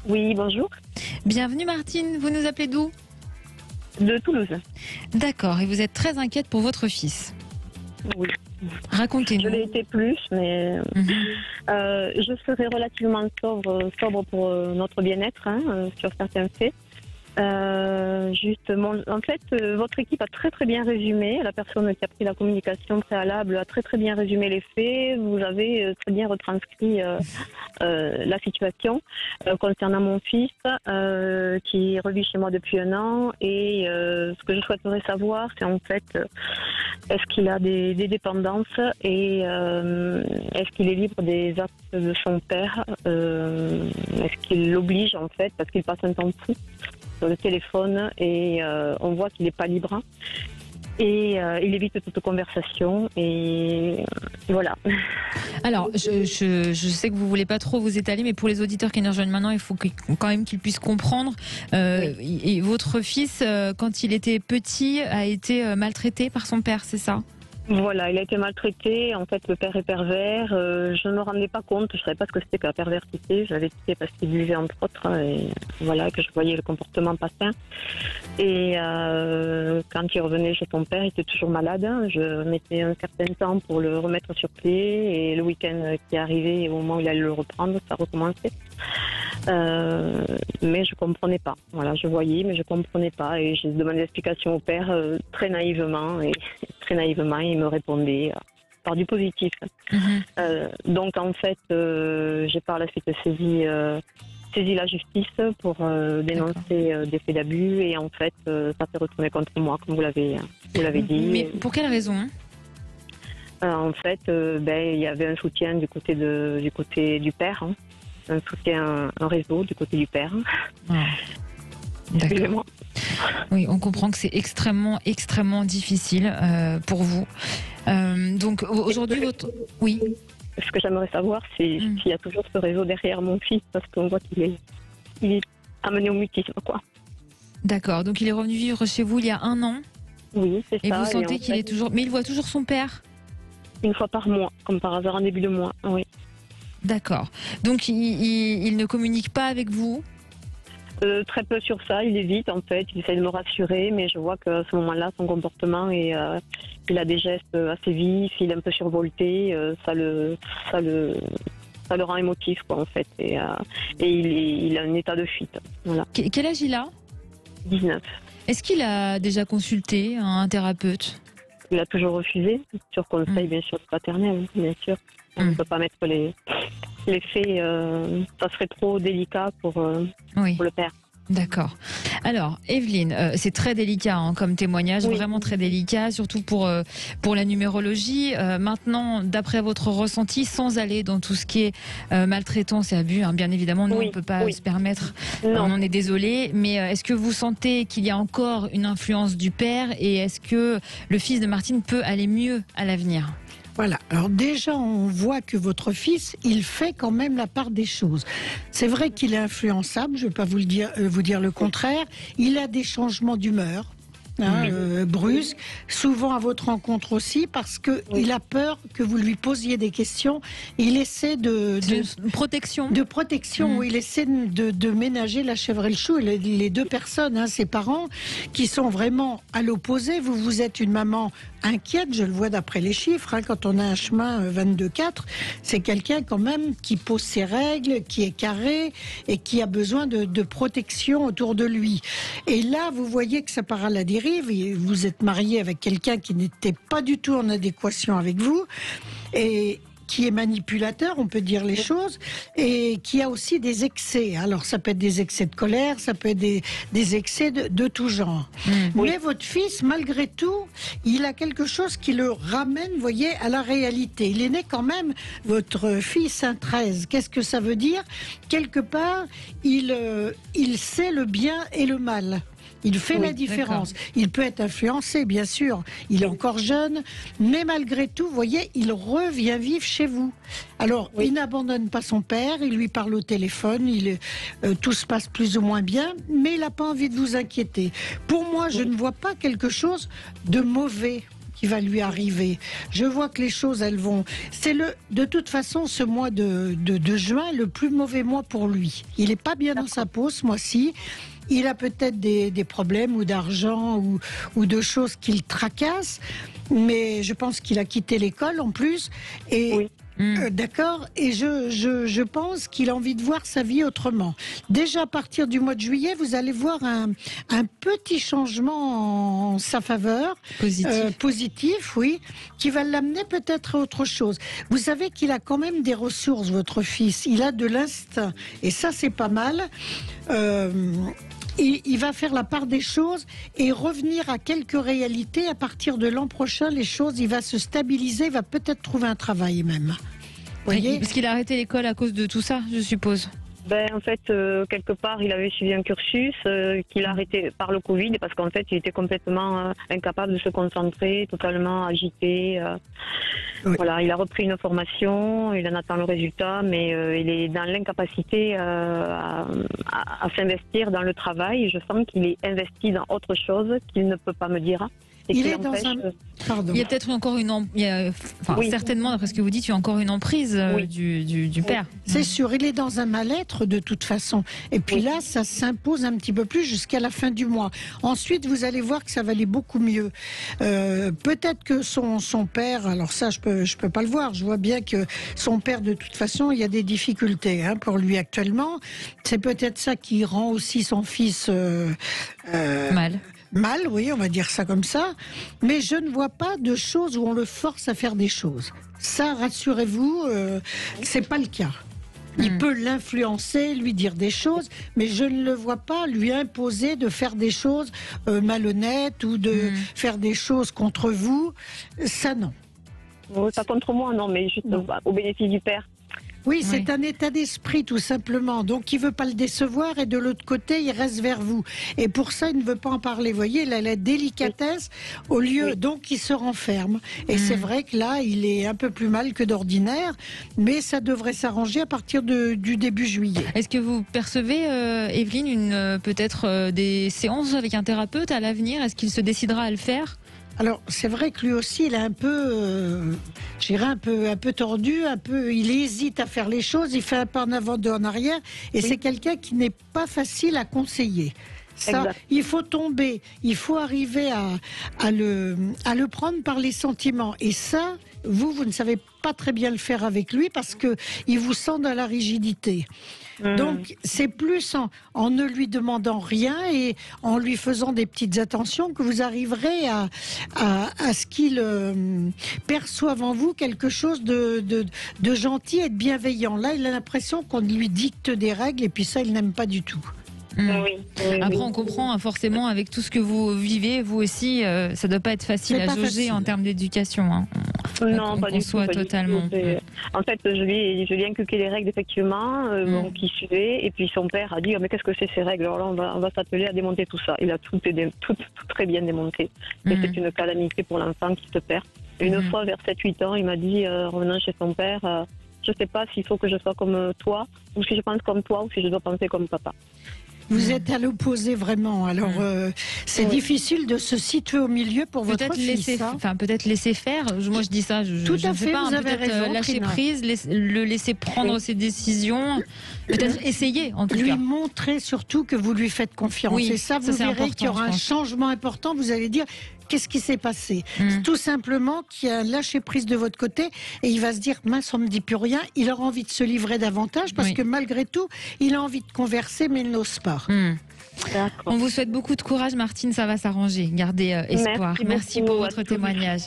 Oui, bonjour. Bienvenue Martine, vous nous appelez d'où? De Toulouse. D'accord, et vous êtes très inquiète pour votre fils. Oui. Je Racontez-nous. l'ai été plus, mais je serai relativement sobre pour notre bien-être sur certains faits. Justement, en fait, votre équipe a très très bien résumé. La personne qui a pris la communication préalable a très très bien résumé les faits. Vous avez très bien retranscrit la situation concernant mon fils qui revit chez moi depuis 1 an. Et ce que je souhaiterais savoir, c'est en fait, est-ce qu'il a des dépendances et est-ce qu'il est libre des actes de son père? Est-ce qu'il l'oblige en fait, parce qu'il passe un temps fou sur le téléphone et on voit qu'il n'est pas libre et il évite toute conversation et voilà. Alors, je sais que vous voulez pas trop vous étaler, mais pour les auditeurs qui nous rejoignent maintenant, il faut quand même qu'ils puissent comprendre. Et votre fils, quand il était petit, a été maltraité par son père, c'est ça? Voilà, il a été maltraité. En fait, le père est pervers. Je ne me rendais pas compte. Je ne savais pas ce que c'était que la perversité. J'avais quitté parce qu'il buvait entre autres. Et voilà, que je voyais le comportement pas sain. Et quand il revenait chez son père, il était toujours malade. Je mettais un certain temps pour le remettre sur pied. Et le week-end qui arrivait, au moment où il allait le reprendre, ça recommençait. Mais je comprenais pas. Voilà, je voyais, mais je comprenais pas. Et j'ai demandé l'explication au père très naïvement. Et très naïvement, il me répondait par du positif. Donc en fait, j'ai par la suite saisi la justice pour dénoncer des faits d'abus. Et en fait, ça s'est retourné contre moi, comme vous l'avez dit. Mais pour quelle raison? En fait, il y avait un soutien du côté du père. Un soutien, un réseau du côté du père. D'accord. Oui, on comprend que c'est extrêmement, extrêmement difficile pour vous. Donc aujourd'hui, oui. Ce que j'aimerais savoir, c'est s'il y a toujours ce réseau derrière mon fils, parce qu'on voit qu'il est amené au mutisme, quoi. D'accord. Donc il est revenu vivre chez vous il y a 1 an. Oui, c'est ça. Et vous sentez qu'il est toujours. Mais il voit toujours son père? Une fois par mois, comme par hasard en début de mois, oui. D'accord. Donc il ne communique pas avec vous? Très peu sur ça, il évite en fait, il essaie de me rassurer, mais je vois qu'à ce moment-là, son comportement il a des gestes assez vifs, il est un peu survolté, ça le rend émotif quoi en fait, et il a un état de fuite. Voilà. Quel âge il a? 19. Est-ce qu'il a déjà consulté un thérapeute? Il a toujours refusé, sur conseil bien sûr paternel, bien sûr. On ne peut pas mettre les faits, ça serait trop délicat pour le père. D'accord. Alors, Evelyne, c'est très délicat comme témoignage, vraiment très délicat, surtout pour la numérologie. Maintenant, d'après votre ressenti, sans aller dans tout ce qui est maltraitance et abus, bien évidemment, nous, on ne peut pas se permettre, on en est désolé, mais est-ce que vous sentez qu'il y a encore une influence du père et est-ce que le fils de Martine peut aller mieux à l'avenir ? Voilà, alors déjà on voit que votre fils, il fait quand même la part des choses. C'est vrai qu'il est influençable, je ne vais pas vous dire le contraire. Il a des changements d'humeur. Brusque, souvent à votre rencontre aussi, parce qu'il a peur que vous lui posiez des questions. Il essaie de protection. Où il essaie de ménager la chèvre et le chou. Les deux personnes, ses parents, qui sont vraiment à l'opposé. Vous êtes une maman inquiète, je le vois d'après les chiffres. Quand on a un chemin 22-4, c'est quelqu'un quand même qui pose ses règles, qui est carré et qui a besoin de protection autour de lui. Et là, vous voyez que ça part à la dérive. Vous êtes marié avec quelqu'un qui n'était pas du tout en adéquation avec vous et qui est manipulateur, on peut dire les choses, et qui a aussi des excès. Alors ça peut être des excès de colère, ça peut être des excès de tout genre. Mais votre fils, malgré tout, il a quelque chose qui le ramène, vous voyez, à la réalité. Il est né quand même, votre fils, un 13. Qu'est-ce que ça veut dire? Quelque part, il sait le bien et le mal. Il fait la différence. Il peut être influencé, bien sûr. Il est encore jeune. Mais malgré tout, vous voyez, il revient vivre chez vous. Alors, il n'abandonne pas son père. Il lui parle au téléphone. Tout se passe plus ou moins bien. Mais il n'a pas envie de vous inquiéter. Pour moi, je ne vois pas quelque chose de mauvais qui va lui arriver. Je vois que les choses, elles vont... De toute façon, ce mois de juin, le plus mauvais mois pour lui. Il n'est pas bien dans sa peau ce mois-ci. Il a peut-être des problèmes ou d'argent ou de choses qui le tracassent, mais je pense qu'il a quitté l'école en plus. Et Oui. d'accord. Et je pense qu'il a envie de voir sa vie autrement. Déjà à partir du mois de juillet, vous allez voir un petit changement en sa faveur. Positif, oui, qui va l'amener peut-être à autre chose. Vous savez qu'il a quand même des ressources, votre fils. Il a de l'instinct. Et ça, c'est pas mal. Il va faire la part des choses et revenir à quelques réalités. À partir de l'an prochain, les choses, il va se stabiliser, il va peut-être trouver un travail même. Voyez ? Parce qu'il a arrêté l'école à cause de tout ça, je suppose. En fait, quelque part, il avait suivi un cursus qu'il a arrêté par le Covid parce qu'en fait, il était complètement incapable de se concentrer, totalement agité. Oui. Voilà, il a repris une formation, il en attend le résultat, mais il est dans l'incapacité à s'investir dans le travail. Je sens qu'il est investi dans autre chose qu'il ne peut pas me dire. Il est dans un... Pardon. Il y a peut-être encore Oui. certainement, d'après ce que vous dites, il y a encore une emprise Oui. du père. C'est sûr, il est dans un mal-être de toute façon. Et puis là, ça s'impose un petit peu plus jusqu'à la fin du mois. Ensuite, vous allez voir que ça va aller beaucoup mieux. Peut-être que son père, alors ça, je peux pas le voir. Je vois bien que son père, de toute façon, il y a des difficultés pour lui actuellement. C'est peut-être ça qui rend aussi son fils mal, oui, on va dire ça comme ça. Mais je ne vois pas de choses où on le force à faire des choses. Ça, rassurez-vous, c'est pas le cas. Il peut l'influencer, lui dire des choses, mais je ne le vois pas lui imposer de faire des choses malhonnêtes ou de faire des choses contre vous. Ça, non. Pas contre moi, non, mais juste au bénéfice du père. Oui, c'est un état d'esprit tout simplement. Donc il veut pas le décevoir et de l'autre côté, il reste vers vous. Et pour ça, il ne veut pas en parler. Vous voyez, il a la délicatesse au lieu, donc il se renferme. Et c'est vrai que là, il est un peu plus mal que d'ordinaire, mais ça devrait s'arranger à partir du début juillet. Est-ce que vous percevez, Evelyne, peut-être des séances avec un thérapeute à l'avenir? Est-ce qu'il se décidera à le faire? Alors, c'est vrai que lui aussi, il est un peu, je dirais un peu tordu, il hésite à faire les choses, il fait un pas en avant, deux en arrière, et c'est quelqu'un qui n'est pas facile à conseiller. Ça, exact. il faut tomber, il faut arriver à le prendre par les sentiments. Et ça, vous ne savez pas très bien le faire avec lui parce que il vous sent dans la rigidité. Donc, c'est plus en ne lui demandant rien et en lui faisant des petites attentions que vous arriverez à ce qu'il perçoive en vous quelque chose de gentil et de bienveillant. Là, il a l'impression qu'on lui dicte des règles et puis ça, il n'aime pas du tout. Après, on comprend forcément avec tout ce que vous vivez, vous aussi, ça doit pas être facile à jauger en termes d'éducation. Non, pas du tout. Totalement. En fait, je lui ai inculqué les règles effectivement, qui suivait, et puis son père a dit mais qu'est-ce que c'est ces règles? Alors là, on va s'atteler à démonter tout ça. Il a tout très bien démonté. Et c'est une calamité pour l'enfant qui se perd. Et une fois, vers 7-8 ans, il m'a dit, revenant chez son père, je sais pas s'il faut que je sois comme toi, ou si je pense comme toi, ou si je dois penser comme papa. Vous êtes à l'opposé vraiment. Alors c'est difficile de se situer au milieu pour votre fils. Peut-être laisser faire. Moi je dis ça. Tout je à ne sais fait. pas. Vous avez raison, lâcher Trina. prise, le laisser prendre ses décisions. Peut-être essayer en tout lui cas. montrer surtout que vous lui faites confiance. Oui, et ça, vous verrez qu'il y aura un changement important. Vous allez dire. Qu'est-ce qui s'est passé? Tout simplement qu'il y a un lâcher-prise de votre côté et il va se dire, mince, on ne me dit plus rien. Il aura envie de se livrer davantage parce que malgré tout, il a envie de converser mais il n'ose pas. On vous souhaite beaucoup de courage, Martine, ça va s'arranger. Gardez espoir. Merci pour votre témoignage.